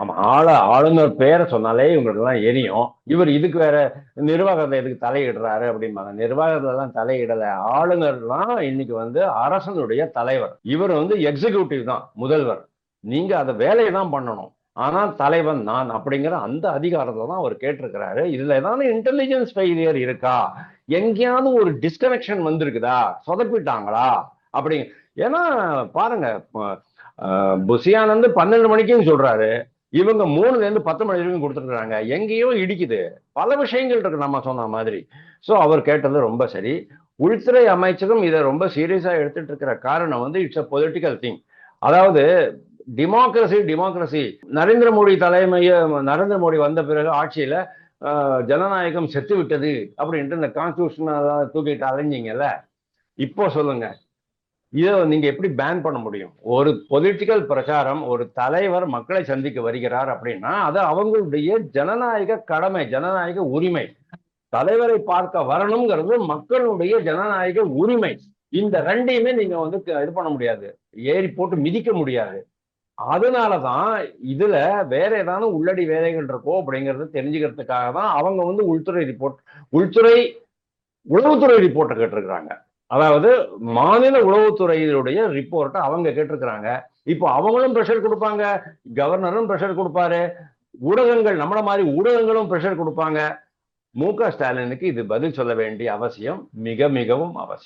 ஆமா, ஆளுநர் பேரை சொன்னாலே இவங்களுக்கு எல்லாம் எரியும். இவர் இதுக்கு வேற நிர்வாகத்தை எதுக்கு தலையிடுறாரு அப்படிம்பாங்க. நிர்வாகத்துல எல்லாம் தலையிடல. ஆளுநர்லாம் இன்னைக்கு அரசனுடைய தலைவர். இவர் எக்ஸிகியூட்டிவ் தான், முதல்வர். நீங்க அந்த வேலையை தான் பண்ணணும். ஆனா தலைவன் நான் அப்படிங்கிற அந்த அதிகாரத்தை தான் அவர் கேட்டிருக்கிறாரு. இதுல ஏதாவது இன்டெலிஜென்ஸ் ஃபெயிலியர் இருக்கா, எங்கேயாவது ஒரு டிஸ்கனெக்ஷன் வந்திருக்குதா, சொதப்பிட்டாங்களா அப்படி. ஏன்னா பாருங்க, புசியானந்து 12 மணிக்கும் சொல்றாரு, இவங்க 3ல இருந்து 10 மணி வரைக்கும் கொடுத்துருக்காங்க. எங்கேயோ இடிக்குது. பல விஷயங்கள் இருக்கு நம்ம சொன்ன மாதிரி. சோ அவர் கேட்டது ரொம்ப சரி. உள்துறை அமைச்சரும் இதை ரொம்ப சீரியஸா எடுத்துட்டு இருக்கிற காரணம் இட்ஸ் அ பொலிட்டிக்கல் திங். அதாவது டெமோக்ரஸி நரேந்திர மோடி நரேந்திர மோடி வந்த பிறகு ஆட்சியில ஜனநாயகம் செத்து விட்டது அப்படின்ட்டு இந்த கான்ஸ்டியூஷன் தூக்கிட்டு அலைஞ்சிங்கல்ல. இப்போ சொல்லுங்க, இதை நீங்க எப்படி பேன் பண்ண முடியும்? ஒரு பொலிட்டிக்கல் பிரச்சாரம், ஒரு தலைவர் மக்களை சந்திக்க வருகிறார் அப்படின்னா அது அவங்களுடைய ஜனநாயக கடமை, ஜனநாயக உரிமை. தலைவரை பார்க்க வரணுங்கிறது மக்களுடைய ஜனநாயக உரிமை. இந்த ரெண்டையுமே நீங்க இது பண்ண முடியாது, ஏறி போட்டு மிதிக்க முடியாது. அதனாலதான் இதுல வேற ஏதாவது உள்ளடி வேலைகள் இருக்கோ அப்படிங்கறது தெரிஞ்சுக்கிறதுக்காக தான் அவங்க உள்துறை உளவுத்துறை ரிப்போர்ட்டை கேட்டிருக்கிறாங்க. அதாவது மாநில உளவுத்துறையினுடைய ரிப்போர்ட்டை அவங்க கேட்டிருக்கிறாங்க. இப்போ அவங்களும் பிரஷர் கொடுப்பாங்க, கவர்னரும் பிரஷர் கொடுப்பாரு, ஊடகங்கள் நம்மள மாதிரி ஊடகங்களும் பிரஷர் கொடுப்பாங்க. மு க ஸ்டாலினுக்கு இது பதில் சொல்ல வேண்டிய அவசியம் மிக மிகவும் அவசியம்.